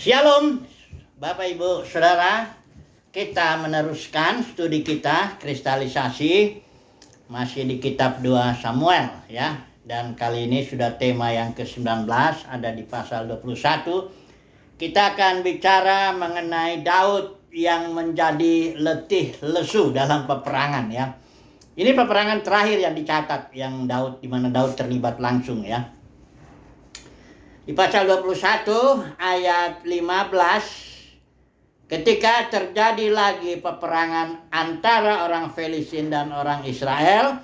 Shalom Bapak Ibu Saudara, kita meneruskan studi kita kristalisasi masih di kitab 2 Samuel ya. Dan kali ini sudah tema yang ke-19, ada di pasal 21. Kita akan bicara mengenai Daud yang menjadi letih lesu dalam peperangan ya. Ini peperangan terakhir yang dicatat yang di mana Daud terlibat langsung ya. Di pasal 21 ayat 15, ketika terjadi lagi peperangan antara orang Filistin dan orang Israel,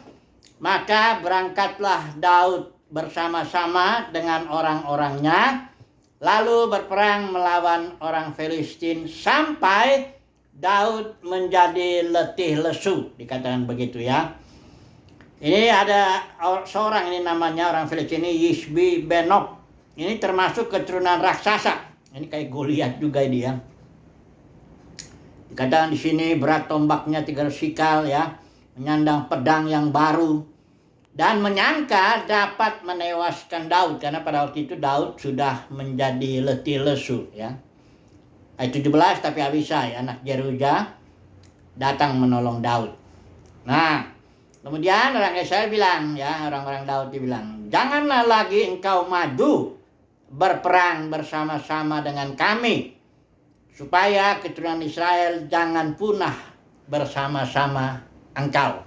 maka berangkatlah Daud bersama-sama dengan orang-orangnya, lalu berperang melawan orang Filistin sampai Daud menjadi letih lesu, dikatakan begitu ya. Ini ada seorang, ini namanya orang Filistin ini Yishbi Benob. Ini termasuk keturunan raksasa. Ini kayak Goliat juga ini ya. Dikatakan di sini berat tombaknya 300 sikal ya, menyandang pedang yang baru dan menyangka dapat menewaskan Daud karena pada waktu itu Daud sudah menjadi letih lesu ya. Ayat 17, tapi Abisai anak Jeruja datang menolong Daud. Nah, kemudian orang Israel bilang ya, orang-orang Daud dibilang, janganlah lagi engkau maju berperang bersama-sama dengan kami, supaya keturunan Israel jangan punah bersama-sama engkau.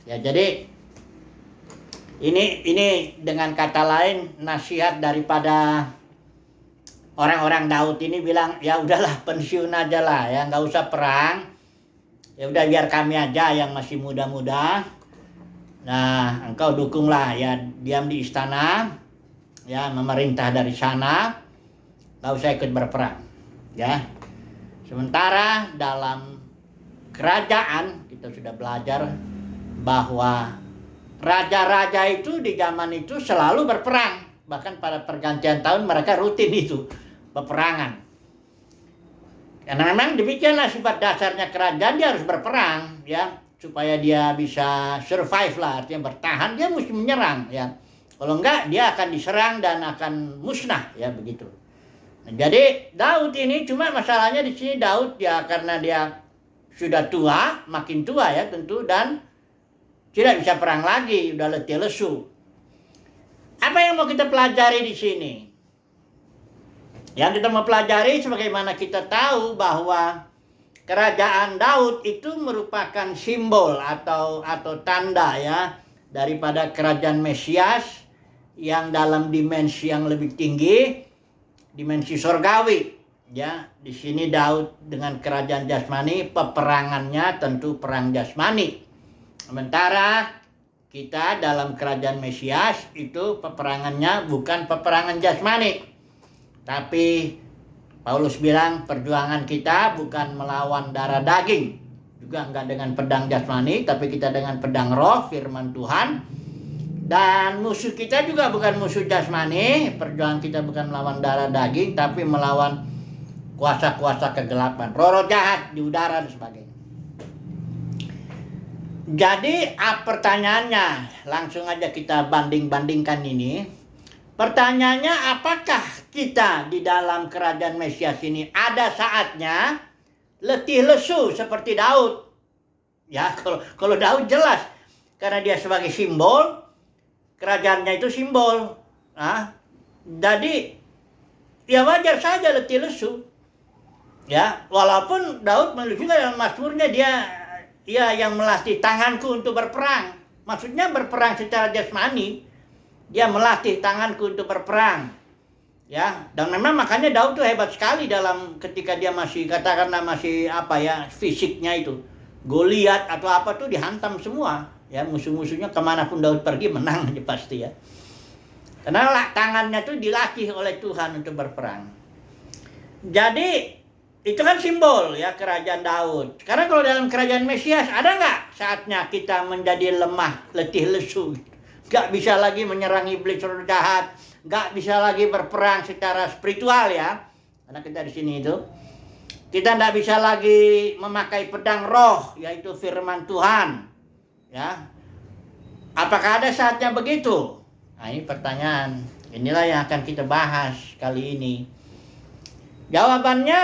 Ya, jadi ini dengan kata lain nasihat daripada orang-orang Daud ini bilang, ya udahlah pensiun aja lah ya, nggak usah perang. Ya udah biar kami aja yang masih muda-muda. Nah, engkau dukunglah ya, diam di istana ya, memerintah dari sana, nggak usah ikut berperang ya. Sementara dalam kerajaan kita sudah belajar bahwa raja-raja itu di zaman itu selalu berperang, bahkan pada pergantian tahun mereka rutin itu peperangan. Karena memang demikianlah sifat dasarnya kerajaan, dia harus berperang ya, supaya dia bisa survive lah, artinya bertahan, dia mesti menyerang ya. Kalau enggak dia akan diserang dan akan musnah ya begitu. Nah, jadi Daud ini cuma masalahnya di sini Daud ya, karena dia sudah tua, makin tua ya tentu, dan tidak bisa perang lagi, udah letih lesu. Apa yang mau kita pelajari di sini? Yang kita mau pelajari, sebagaimana kita tahu bahwa kerajaan Daud itu merupakan simbol atau tanda ya daripada kerajaan Mesias yang dalam dimensi yang lebih tinggi, dimensi sorgawi ya. Di sini Daud dengan kerajaan jasmani, peperangannya tentu perang jasmani. Sementara kita dalam kerajaan Mesias itu peperangannya bukan peperangan jasmani, tapi Paulus bilang perjuangan kita bukan melawan darah daging, juga enggak dengan pedang jasmani, tapi kita dengan pedang roh, firman Tuhan. Dan musuh kita juga bukan musuh jasmani, perjuangan kita bukan melawan darah daging, tapi melawan kuasa-kuasa kegelapan, roh-roh jahat di udara dan sebagainya. Jadi pertanyaannya, langsung aja kita banding-bandingkan ini. Pertanyaannya, apakah kita di dalam kerajaan Mesias ini ada saatnya letih lesu seperti Daud? Ya, kalau Daud jelas, karena dia sebagai simbol, kerajaannya itu simbol. Nah, jadi ya wajar saja letih lesu. Ya, walaupun Daud menulis juga dalam mazmurnya, dia yang melatih tanganku untuk berperang. Maksudnya berperang secara jasmani. Dia melatih tanganku untuk berperang. Ya, dan memang makanya Daud tuh hebat sekali dalam ketika dia masih, katakanlah masih fisiknya itu. Goliat atau apa tuh dihantam semua. Ya, musuh-musuhnya kemanapun Daud pergi menang aja pasti ya. Karena tangannya tuh dilatih oleh Tuhan untuk berperang. Jadi itu kan simbol ya kerajaan Daud. Sekarang kalau dalam kerajaan Mesias, ada nggak saatnya kita menjadi lemah, letih lesu? Nggak bisa lagi menyerang iblis roh jahat, nggak bisa lagi berperang secara spiritual ya. Karena kita di sini itu, kita nggak bisa lagi memakai pedang roh, yaitu firman Tuhan. Ya, apakah ada saatnya begitu? Nah, ini pertanyaan. Inilah yang akan kita bahas kali ini. Jawabannya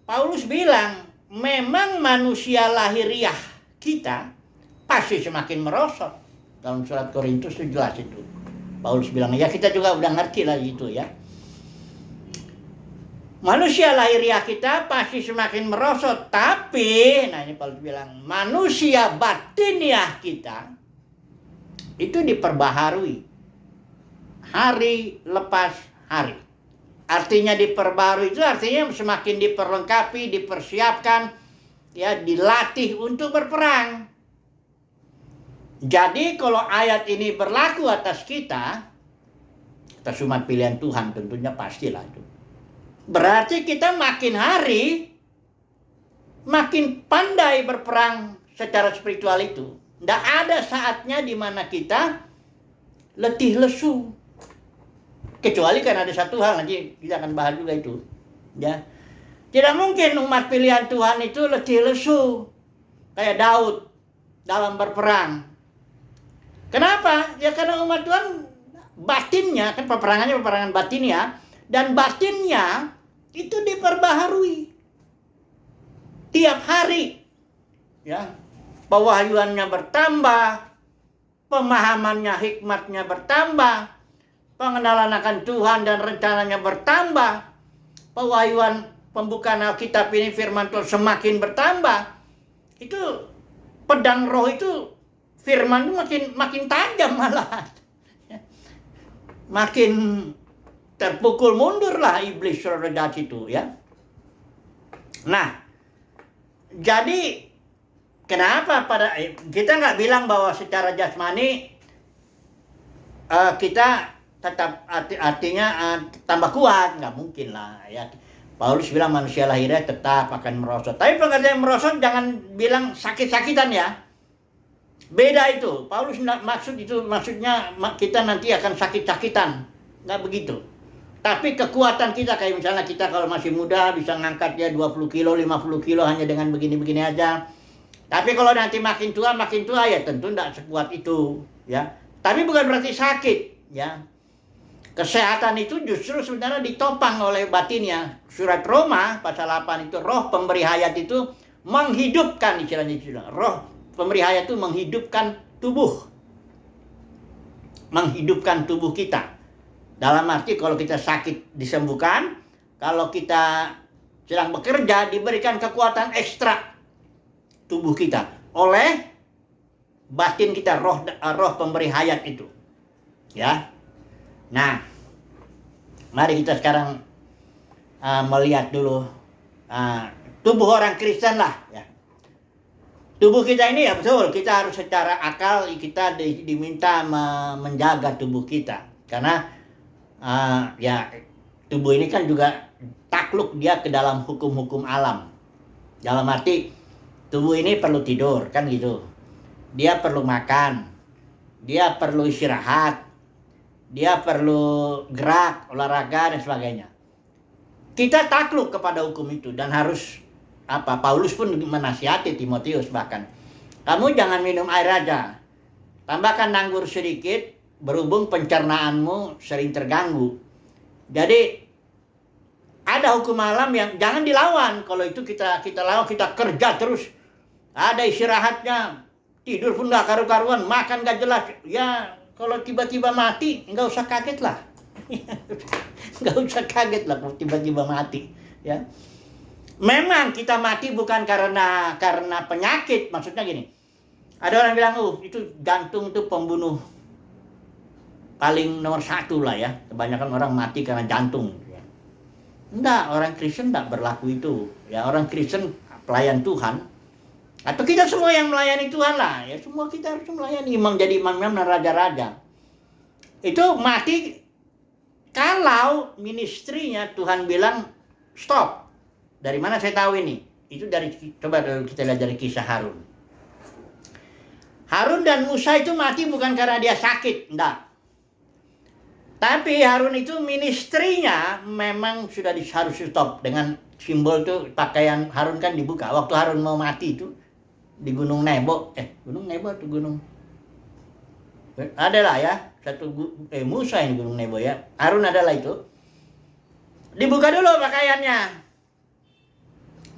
Paulus bilang, memang manusia lahiriah kita pasti semakin merosot. Dalam surat Korintus itu jelas itu. Paulus bilang, ya kita juga udah ngerti lah itu ya. Manusia lahiriah kita pasti semakin merosot. Tapi, nah ini Paulus bilang, manusia batiniah kita itu diperbaharui hari lepas hari. Artinya diperbarui itu artinya semakin diperlengkapi, dipersiapkan, ya dilatih untuk berperang. Jadi kalau ayat ini berlaku atas kita umat pilihan Tuhan tentunya pastilah itu. Berarti kita makin hari makin pandai berperang secara spiritual itu. Tidak ada saatnya di mana kita letih lesu. Kecuali kan ada satu hal, nanti kita akan bahas juga itu. Ya. Tidak mungkin umat pilihan Tuhan itu letih lesu kayak Daud dalam berperang. Kenapa? Ya karena umat Tuhan batinnya, kan peperangannya peperangan batin ya, dan batinnya itu diperbaharui tiap hari. Ya. Pewahyuannya bertambah, pemahamannya, hikmatnya bertambah, pengenalan akan Tuhan dan rencananya bertambah, pewahyuan pembukaan Alkitab ini firman Tuhan semakin bertambah. Itu pedang roh itu firman itu makin tajam malah. Makin terpukul mundur lah iblis saudara itu ya. Nah, jadi kenapa kita nggak bilang bahwa secara jasmani kita tetap artinya tambah kuat, nggak mungkin lah ya. Paulus bilang manusia lahirnya tetap akan merosot. Tapi pengertian merosot jangan bilang sakit-sakitan ya. Beda itu. Paulus maksud itu maksudnya kita nanti akan sakit-sakitan. Nggak begitu. Tapi kekuatan kita kayak misalnya kita kalau masih muda bisa ngangkat ya 20 kilo, 50 kilo hanya dengan begini-begini aja. Tapi kalau nanti makin tua ya tentu nggak sekuat itu ya. Tapi bukan berarti sakit ya. Kesehatan itu justru sebenarnya ditopang oleh batinnya. Surat Roma pasal 8 itu roh pemberi hayat itu menghidupkan istilahnya. Roh pemberi hayat itu menghidupkan tubuh. Menghidupkan tubuh kita. Dalam arti kalau kita sakit disembuhkan, kalau kita sedang bekerja diberikan kekuatan ekstra tubuh kita oleh batin kita, roh pemberi hayat itu. Ya. Nah, mari kita sekarang melihat dulu tubuh orang Kristen lah ya. Tubuh kita ini ya betul, kita harus secara akal kita diminta menjaga tubuh kita. Karena ya tubuh ini kan juga takluk dia ke dalam hukum-hukum alam. Dalam arti tubuh ini perlu tidur kan gitu. Dia perlu makan. Dia perlu istirahat. Dia perlu gerak, olahraga dan sebagainya. Kita takluk kepada hukum itu dan harus Paulus pun menasihati Timotius bahkan. Kamu jangan minum air aja. Tambahkan anggur sedikit berhubung pencernaanmu sering terganggu. Jadi ada hukum alam yang jangan dilawan. Kalau itu kita lawan, kita kerja terus. Ada istirahatnya. Tidur pun gak karu-karuan, makan gak jelas. Ya kalau tiba-tiba mati, nggak usah kaget lah. Nggak usah kaget lah kalau tiba-tiba mati. Ya. Memang kita mati bukan karena penyakit. Maksudnya gini. Ada orang bilang, itu jantung itu pembunuh paling nomor 1 lah ya. Kebanyakan orang mati karena jantung. Ya. Enggak, orang Kristen enggak berlaku itu. Ya, orang Kristen pelayan Tuhan. Atau kita semua yang melayani Tuhan lah. Ya, semua kita harus melayani. Menjadi imam-imam dan raja-raja. Itu mati kalau ministrinya Tuhan bilang stop. Dari mana saya tahu ini? Itu coba kita lihat dari kisah Harun. Harun dan Musa itu mati bukan karena dia sakit. Enggak. Tapi Harun itu ministrinya memang sudah harus stop. Dengan simbol tuh pakaian Harun kan dibuka. Waktu Harun mau mati itu di Gunung Nebo, Gunung Nebo atau Gunung adalah ya Musa ini Gunung Nebo ya. Harun adalah itu. Dibuka dulu pakaiannya.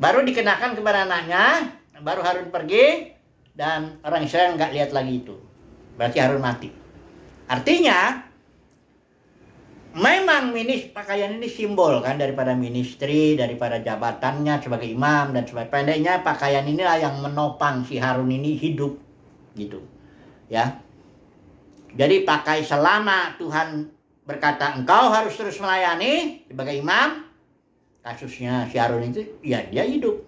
Baru dikenakan kepada anaknya, baru Harun pergi, dan orang Israel nggak lihat lagi itu. Berarti Harun mati. Artinya, memang pakaian ini simbol kan daripada ministry, daripada jabatannya sebagai imam dan sebagai pendeknya pakaian inilah yang menopang si Harun ini hidup gitu. Ya. Jadi pakai selama Tuhan berkata engkau harus terus melayani sebagai imam, kasusnya si Harun itu ya dia hidup.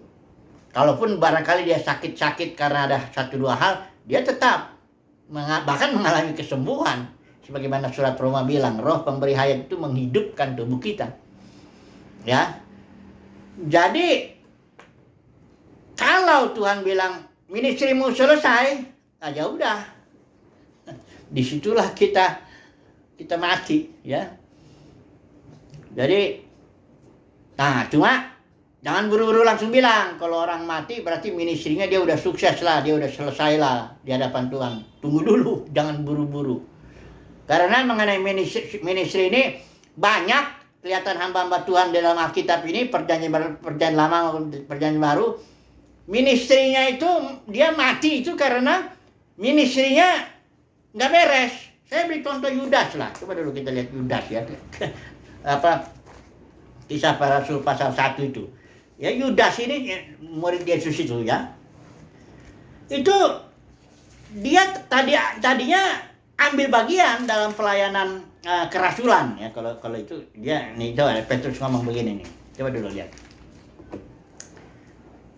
Kalaupun barangkali dia sakit-sakit karena ada 1-2 hal, dia tetap bahkan mengalami kesembuhan. Sebagaimana surat Roma bilang, roh pemberi hayat itu menghidupkan tubuh kita. Ya. Jadi, kalau Tuhan bilang, ministrimu selesai, ya udah. Disitulah kita mati. Ya. Jadi, cuma jangan buru-buru langsung bilang, kalau orang mati berarti ministrinya dia udah sukses lah, dia udah selesai lah di hadapan Tuhan. Tunggu dulu, jangan buru-buru. Karena mengenai ministry ini banyak kelihatan hamba-hamba Tuhan dalam Alkitab ini, perjanjian lama maupun perjanjian baru, ministrinya itu dia mati itu karena ministrinya nggak beres. Saya beri contoh Yudas lah. Coba dulu kita lihat Yudas ya. Kisah para Rasul pasal 1 itu. Ya Yudas ini murid Yesus itu ya. Itu dia tadinya ambil bagian dalam pelayanan kerasulan ya. Kalau itu dia nih, coba Petrus ngomong begini nih. Coba dulu lihat.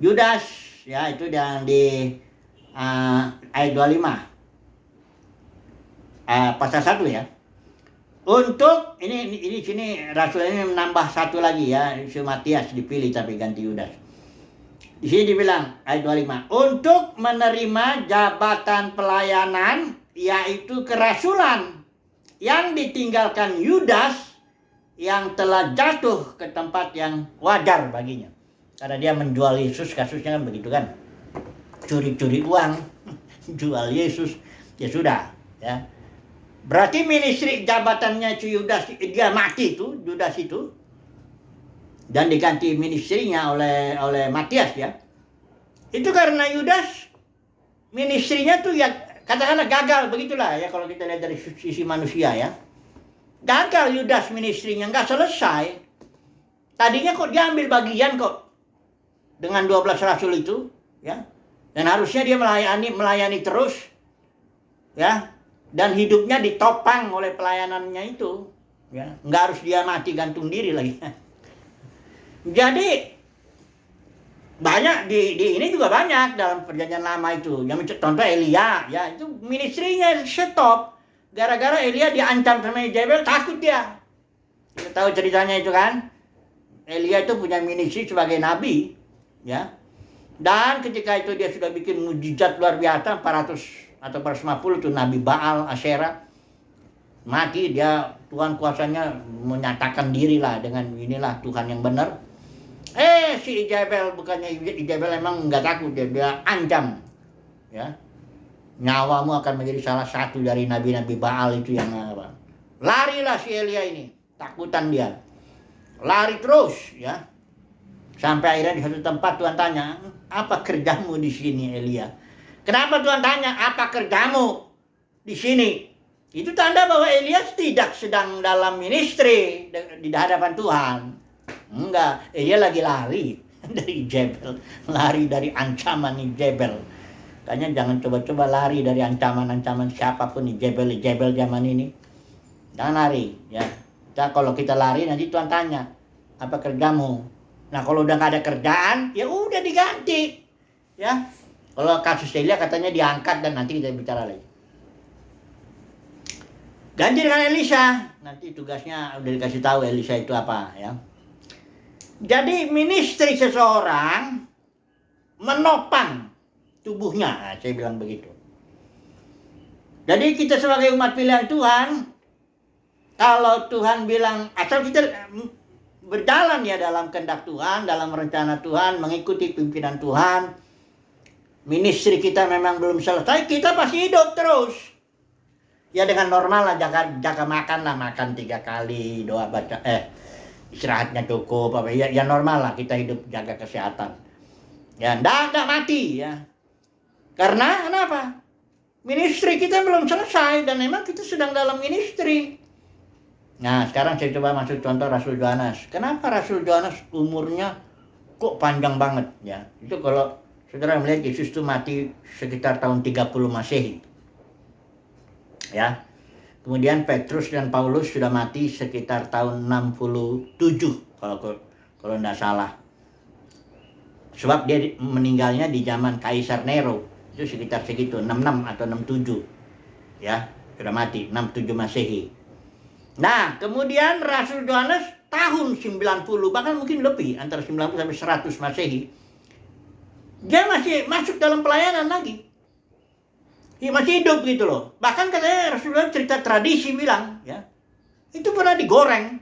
Yudas ya itu yang di ayat 25. Pasal 1 ya. Untuk ini sini rasul ini menambah satu lagi ya, si Matias dipilih tapi ganti Yudas. Di sini dibilang ayat 25, untuk menerima jabatan pelayanan yaitu kerasulan yang ditinggalkan Yudas yang telah jatuh ke tempat yang wajar baginya. Karena dia menjual Yesus, kasusnya kan begitu kan. Curi-curi uang, jual Yesus, ya sudah ya. Berarti ministry jabatannya Yudas, dia mati itu, Yudas itu. Dan diganti ministrinya oleh Matias ya. Itu karena Yudas ministrinya tuh ya katakanlah gagal, begitulah ya kalau kita lihat dari sisi manusia ya. Gagal Yudas ministrinya, nggak selesai. Tadinya kok dia ambil bagian kok dengan 12 rasul itu ya. Dan harusnya dia melayani terus ya. Dan hidupnya ditopang oleh pelayanannya itu ya. Nggak harus dia mati gantung diri lagi. Jadi banyak di ini juga banyak dalam perjanjian lama itu. Yang contoh Elia ya, itu ministrinya stop gara-gara Elia diancam sama Jezebel, takut dia. Kita tahu ceritanya itu kan. Elia itu punya ministri sebagai nabi ya. Dan ketika itu dia sudah bikin mujizat luar biasa, 400 atau 450 itu nabi Baal, Asyera. Mati dia, Tuhan kuasanya menyatakan diri lah dengan inilah Tuhan yang benar. Si Jezebel, bukannya Jezebel emang nggak takut, dia ancam ya, nyawamu akan menjadi salah satu dari nabi-nabi Baal itu yang apa. Larilah si Elia ini, takutan dia, lari terus ya, sampai akhirnya di satu tempat Tuhan tanya, apa kerjamu di sini Elia? Kenapa Tuhan tanya apa kerjamu di sini? Itu tanda bahwa Elia tidak sedang dalam ministry di hadapan Tuhan. Enggak, dia lagi lari dari Jezebel, lari dari ancaman Jezebel. Kayaknya jangan coba-coba lari dari ancaman-ancaman siapapun Jezebel zaman ini. Jangan lari, ya. Nah, kalau kita lari nanti Tuhan tanya, apa kerjamu? Nah, kalau udah nggak ada kerjaan, ya udah diganti, ya. Kalau kasus Elia katanya diangkat dan nanti kita bicara lagi. Ganti dengan Elisa, nanti tugasnya udah dikasih tahu Elisa itu apa, ya. Jadi ministry seseorang menopang tubuhnya, nah, saya bilang begitu. Jadi kita sebagai umat pilihan Tuhan, kalau Tuhan bilang, asal kita berjalan ya dalam kehendak Tuhan, dalam rencana Tuhan, mengikuti pimpinan Tuhan, ministry kita memang belum selesai, kita pasti hidup terus. Ya dengan normal lah, jaga makan lah, makan 3 kali, doa baca, istirahatnya cukup, apa ya, ya normal lah kita hidup jaga kesehatan. Ya, enggak mati ya. Karena kenapa? Ministry kita belum selesai dan memang kita sedang dalam ministry. Nah, sekarang saya coba masuk contoh Rasul Yohanes. Kenapa Rasul Yohanes umurnya kok panjang banget ya? Itu kalau saudara melihat Yesus itu mati sekitar tahun 30 Masehi. Ya. Kemudian Petrus dan Paulus sudah mati sekitar tahun 67 kalau tidak salah. Sebab dia meninggalnya di zaman Kaisar Nero. Itu sekitar segitu, 66 atau 67. Ya, sudah mati, 67 Masehi. Nah, kemudian Rasul Yohanes tahun 90, bahkan mungkin lebih, antara 90 sampai 100 Masehi. Dia masih masuk dalam pelayanan lagi. Dia masih hidup gitu loh. Bahkan katanya Rasulullah cerita tradisi bilang, ya, itu pernah digoreng.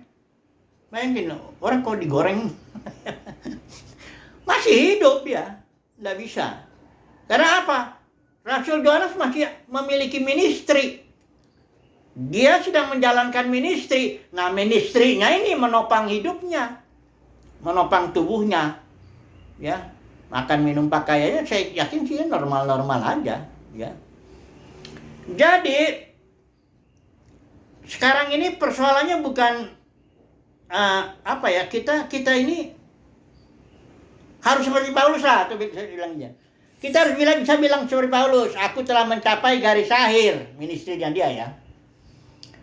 Bayangin, orang kalau digoreng masih hidup ya, nggak bisa. Karena apa? Rasul Yohanes masih memiliki ministry. Dia sedang menjalankan ministry. Nah, ministrinya ini menopang hidupnya, menopang tubuhnya, ya, makan minum pakaiannya. Saya yakin sih normal-normal aja, ya. Jadi sekarang ini persoalannya bukan apa ya, kita ini harus seperti Paulus lah, tuh saya bilangnya. Kita harus bisa bilang seperti Paulus, aku telah mencapai garis akhir ministrinya dia ya.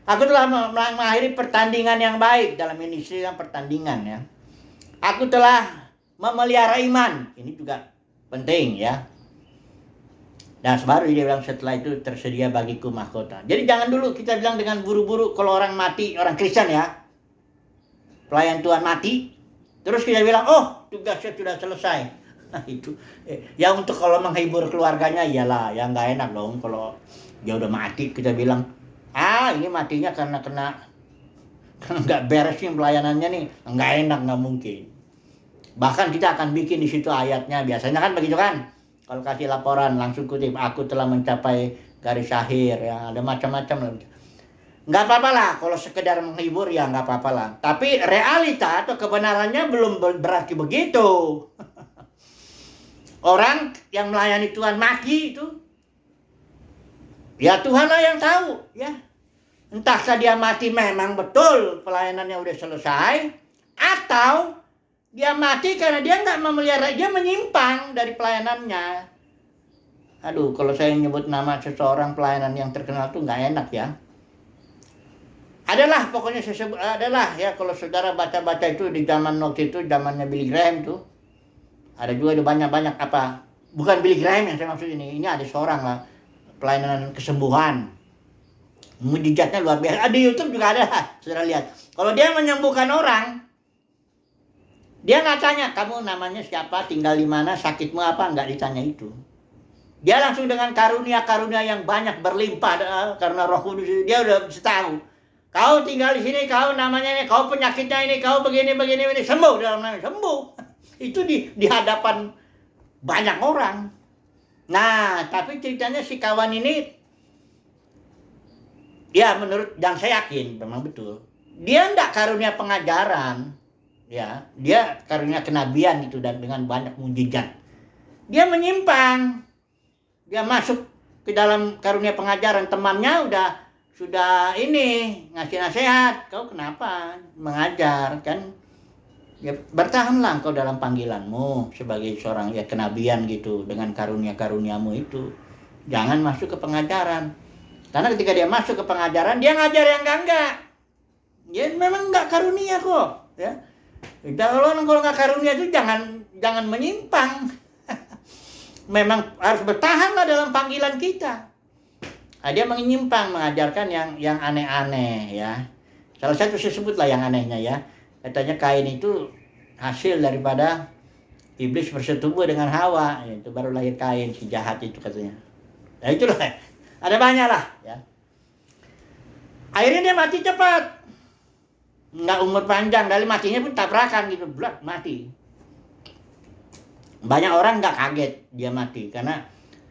Aku telah mengakhiri pertandingan yang baik dalam ministri dan pertandingan ya. Aku telah memelihara iman, ini juga penting ya. Dan baru dia bilang setelah itu tersedia bagiku mahkota. Jadi jangan dulu kita bilang dengan buru-buru kalau orang mati, orang Kristen ya, pelayan Tuhan mati, terus kita bilang, oh tugasnya sudah selesai. Nah itu, ya untuk kalau menghibur keluarganya iyalah, ya nggak enak dong kalau dia udah mati kita bilang, ini matinya karena kena nggak beres nih pelayanannya nih, nggak enak, nggak mungkin. Bahkan kita akan bikin di situ ayatnya, biasanya kan begitu kan. Kalau kasih laporan langsung kutip, aku telah mencapai garis akhir ya, ada macam-macam. Nggak apa-apa lah, kalau sekedar menghibur ya nggak apa-apa lah. Tapi realita atau kebenarannya belum berarti begitu. Orang yang melayani Tuhan mati itu, ya Tuhanlah yang tahu ya. Entahkah dia mati memang betul pelayanannya udah selesai, atau dia mati karena dia nggak memelihara, dia menyimpang dari pelayanannya. Aduh, kalau saya nyebut nama seseorang pelayanan yang terkenal tuh nggak enak ya. Adalah pokoknya saya sebut, adalah ya, kalau saudara baca-baca itu di zaman waktu itu, zamannya Billy Graham tuh. Ada juga ada banyak-banyak apa. Bukan Billy Graham yang saya maksud ini ada seorang lah, pelayanan kesembuhan. Mujizatnya luar biasa. Di YouTube juga ada, saudara lihat. Kalau dia menyembuhkan orang, dia nggak tanya, kamu namanya siapa, tinggal di mana, sakitmu apa, nggak ditanya itu. Dia langsung dengan karunia-karunia yang banyak berlimpah karena Roh Kudus, dia udah bisa tahu. Kau tinggal di sini, kau namanya ini, kau penyakitnya ini, kau begini, sembuh dalam nama, sembuh. Itu di hadapan banyak orang. Nah, tapi ceritanya si kawan ini, ya menurut, dan saya yakin memang betul, dia nggak karunia pengajaran. Ya, dia karunia kenabian itu dan dengan banyak mujizat. Dia menyimpang. Dia masuk ke dalam karunia pengajaran, temannya sudah ini ngasih nasihat, kau kenapa mengajar kan? Ya bertahanlah engkau dalam panggilanmu sebagai seorang ya kenabian gitu, dengan karunia-karuniamu itu. Jangan masuk ke pengajaran. Karena ketika dia masuk ke pengajaran, dia ngajar yang enggak. Ya memang enggak karunia kok, ya. Kalau nggak karunia itu jangan menyimpang. Memang harus bertahanlah dalam panggilan kita. Dia menyimpang, mengajarkan yang aneh-aneh ya. Salah satu saya sebutlah yang anehnya ya. Katanya Kain itu hasil daripada iblis bersetubuh dengan Hawa, itu baru lahir Kain, si jahat itu katanya. Nah itulah, ada banyak lah ya. Akhirnya dia mati cepat. Nggak umur panjang, dari matinya pun tabrakan gitu, blak, mati. Banyak orang nggak kaget dia mati, karena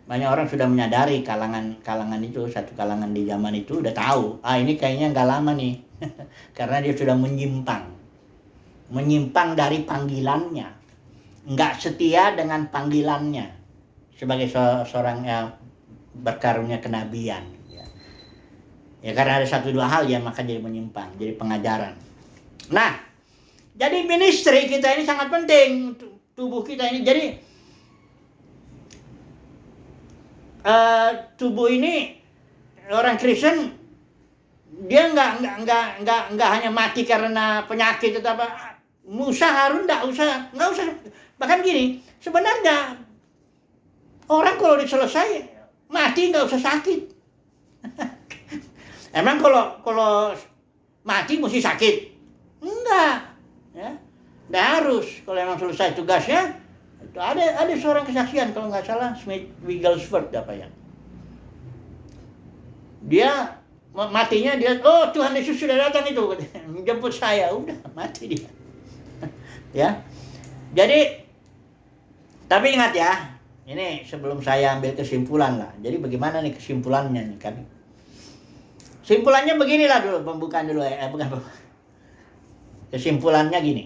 banyak orang sudah menyadari, kalangan itu, satu kalangan di zaman itu udah tahu, ini kayaknya nggak lama nih, karena dia sudah menyimpang. menyimpang dari panggilannya, nggak setia dengan panggilannya sebagai seorang yang berkarunia kenabian. Ya karena ada satu dua hal ya maka jadi menyimpang, jadi pengajaran. Nah, jadi ministry kita ini sangat penting untuk tubuh kita ini. Jadi tubuh ini orang Kristen dia nggak hanya mati karena penyakit atau apa. Musa Harun nggak usah. Bahkan gini, sebenarnya orang kalau diselesai mati nggak usah sakit. Emang kalau mati mesti sakit? Enggak, ya. Nggak harus. Kalau emang selesai tugasnya, itu ada seorang kesaksian kalau nggak salah Smith Wigglesworth apa ya. Dia matinya dia, oh Tuhan Yesus sudah datang itu, menjemput saya, udah mati dia. Ya, jadi tapi ingat ya, ini sebelum saya ambil kesimpulan lah. Jadi bagaimana nih kesimpulannya nih kan? Kesimpulannya beginilah dulu, pembukaan dulu ya, bukan. Kesimpulannya gini.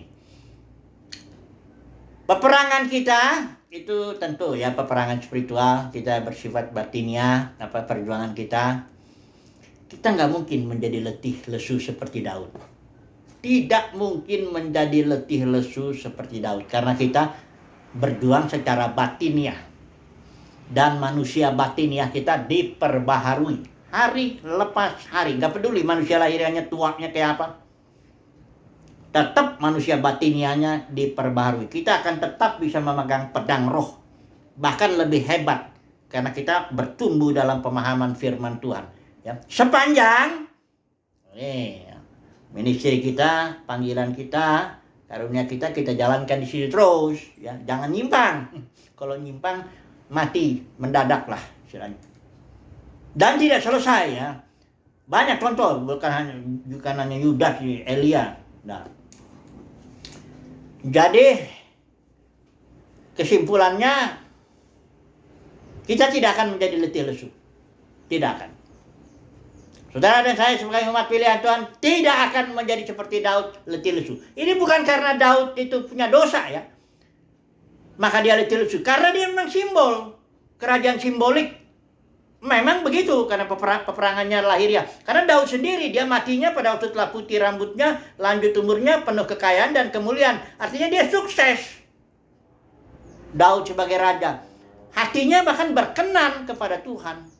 Peperangan kita itu tentu ya peperangan spiritual, kita bersifat batiniah, apa perjuangan kita nggak mungkin menjadi letih lesu seperti Daud. Tidak mungkin menjadi letih lesu seperti Daud karena kita berjuang secara batiniah dan manusia batiniah kita diperbaharui hari lepas hari. Nggak peduli manusia lahiriannya tuanya kayak apa, tetap manusia batiniahnya diperbaharui. Kita akan tetap bisa memegang pedang roh, bahkan lebih hebat karena kita bertumbuh dalam pemahaman firman Tuhan. Ya, sepanjang ministry kita, panggilan kita, karunia kita jalankan di sini terus. Ya, jangan nyimpang. Kalau nyimpang mati mendadak lah istilahnya. Dan tidak selesai ya. Banyak contoh, bukan hanya Yudas, Elia. Nah, jadi kesimpulannya kita tidak akan menjadi letih lesu. Tidak akan. Saudara dan saya sebagai umat pilihan Tuhan tidak akan menjadi seperti Daud letih lesu. Ini bukan karena Daud itu punya dosa ya. Maka dia letih lesu. Karena dia memang simbol. Kerajaan simbolik. Memang begitu karena peperangannya lahiriah. Karena Daud sendiri dia matinya pada waktu telah putih rambutnya, lanjut umurnya, penuh kekayaan dan kemuliaan. Artinya dia sukses. Daud sebagai raja. Hatinya bahkan berkenan kepada Tuhan.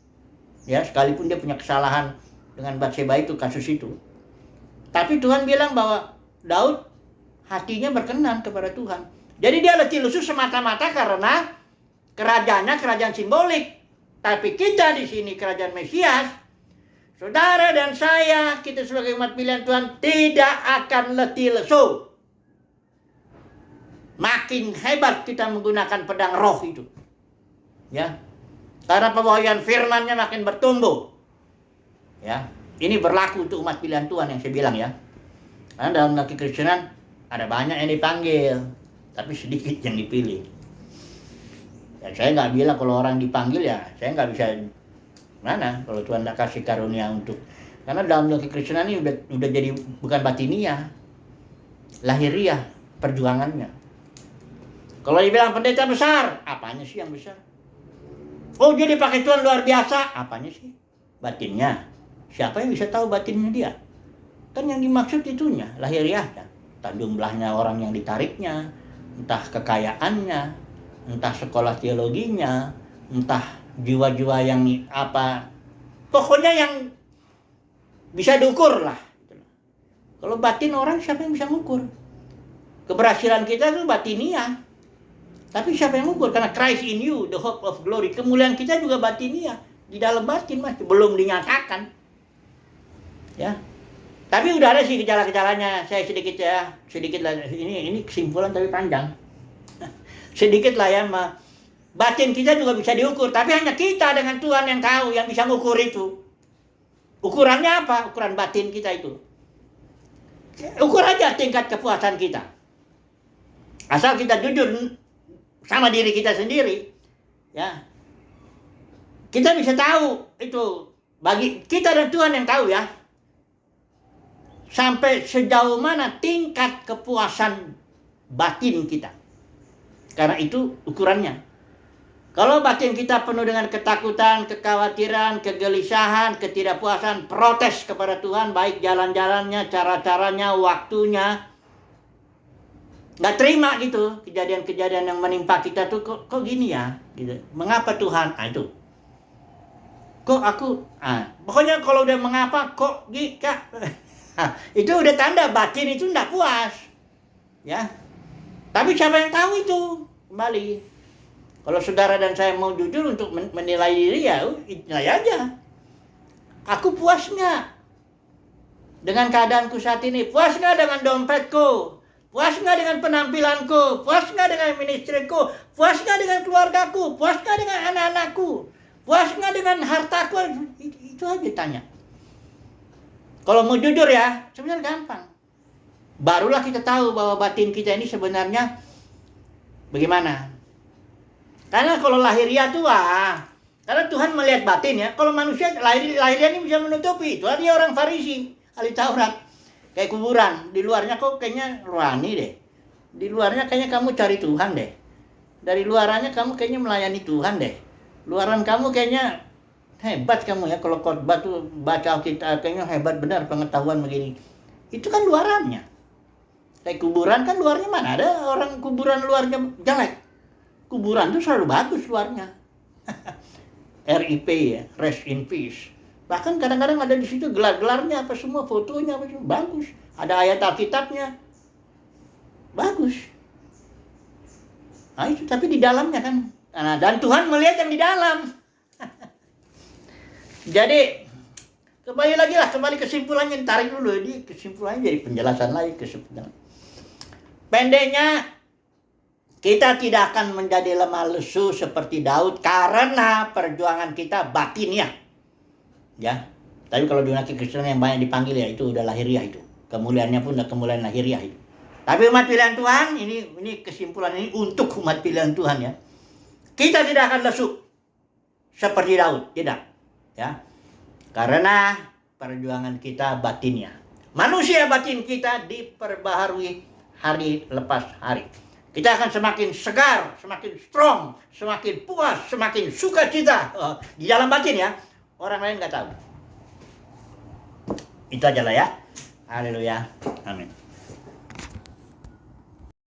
Ya, sekalipun dia punya kesalahan dengan Batseba itu, kasus itu. Tapi Tuhan bilang bahwa Daud hatinya berkenan kepada Tuhan. Jadi dia letih lesu semata-mata karena kerajaannya kerajaan simbolik. Tapi kita di sini kerajaan Mesias, saudara dan saya, kita sebagai umat pilihan Tuhan tidak akan letih lesu. Makin hebat kita menggunakan pedang roh itu. Ya. Karena pembahagian firman-Nya makin bertumbuh. Ya. Ini berlaku untuk umat pilihan Tuhan yang saya bilang ya. Karena dalam kekristenan ada banyak yang dipanggil, tapi sedikit yang dipilih. Ya, saya nggak bilang kalau orang dipanggil ya, saya nggak bisa mana kalau Tuhan nggak kasih karunia untuk. Karena dalam kekristenan ini udah jadi bukan batiniah, lahiriah perjuangannya. Kalau dibilang pendeta besar, apanya sih yang besar? Oh dia dipakai Tuhan luar biasa, apanya sih? Batinnya. Siapa yang bisa tahu batinnya dia? Kan yang dimaksud itunya, lahiriahnya. Entah jumlahnya orang yang ditariknya, entah kekayaannya, entah sekolah teologinya, entah jiwa-jiwa yang apa. Pokoknya yang bisa diukur lah. Kalau batin orang siapa yang bisa mengukur? Keberhasilan kita itu batiniah. Tapi siapa yang mengukur? Karena Christ in you, the hope of glory. Kemuliaan kita juga batiniah. Di dalam batin masih belum dinyatakan. Ya. Tapi udah ada sih gejala-gejalanya. Saya sedikit lah. Ini kesimpulan tapi panjang. Sedikit lah ya. Batin kita juga bisa diukur. Tapi hanya kita dengan Tuhan yang tahu, yang bisa mengukur itu. Ukurannya apa? Ukuran batin kita itu. Ukur aja tingkat kepuasan kita. Asal kita jujur sama diri kita sendiri, ya. Kita bisa tahu itu bagi kita dan Tuhan yang tahu ya. sampai sejauh mana tingkat kepuasan batin kita. Karena itu ukurannya. Kalau batin kita penuh dengan ketakutan, kekhawatiran, kegelisahan, ketidakpuasan, protes kepada Tuhan, baik jalan-jalannya, cara-caranya, waktunya, nggak terima gitu kejadian-kejadian yang menimpa kita tuh, kok gini ya gitu. Mengapa Tuhan? Itu kok aku pokoknya kalau udah mengapa kok Kak itu udah tanda batin itu nggak puas ya. Tapi siapa yang tahu itu? Kembali, kalau saudara dan saya mau jujur untuk menilai diri, ya nilai aja. Aku puas nggak dengan keadaanku saat ini? Puas nggak dengan dompetku? Puas nggak dengan penampilanku? Puas nggak dengan ministriku? Puas nggak dengan keluargaku? Puas nggak dengan anak-anakku? Puas nggak dengan hartaku? Itu aja tanya. Kalau mau jujur ya, sebenarnya gampang. Barulah kita tahu bahwa batin kita ini sebenarnya bagaimana. Karena kalau lahiriah tuh karena Tuhan melihat batin ya. Kalau manusia lahiriah ini bisa menutupi. Itu dia orang Farisi, ahli Taurat. Kayak kuburan, di luarnya kok kayaknya rohani deh. Di luarnya kayaknya kamu cari Tuhan deh. Dari luarannya kamu kayaknya melayani Tuhan deh. Luaran kamu kayaknya hebat kamu ya. Kalau khotbah tuh baca kita kayaknya hebat benar pengetahuan begini. Itu kan luarannya. Kayak kuburan kan luarnya mana ada orang kuburan luarnya jelek. Kuburan tuh selalu bagus luarnya. RIP ya, rest in peace. Bahkan kadang-kadang ada di situ gelar-gelarnya apa semua, fotonya apa semua bagus. Ada ayat Alkitabnya. Bagus. Nah itu, tapi di dalamnya kan. Nah, dan Tuhan melihat yang di dalam. Jadi, kembali kesimpulannya, tarik dulu. Ini kesimpulannya jadi penjelasan lagi. Pendeknya, kita tidak akan menjadi lemah lesu seperti Daud karena perjuangan kita batiniah. Ya, tapi kalau dunia Kristen yang banyak dipanggil ya itu udah lahiriah itu. Kemuliaannya pun udah kemuliaan lahiriah itu. Tapi umat pilihan Tuhan, ini kesimpulan ini untuk umat pilihan Tuhan ya. Kita tidak akan lesu seperti Daud, tidak. Ya. Karena perjuangan kita batinnya. Manusia batin kita diperbaharui hari lepas hari. Kita akan semakin segar, semakin strong, semakin puas, semakin sukacita di dalam batin ya. Orang lain nggak tahu. Itu aja lah ya. Haleluya. Amin.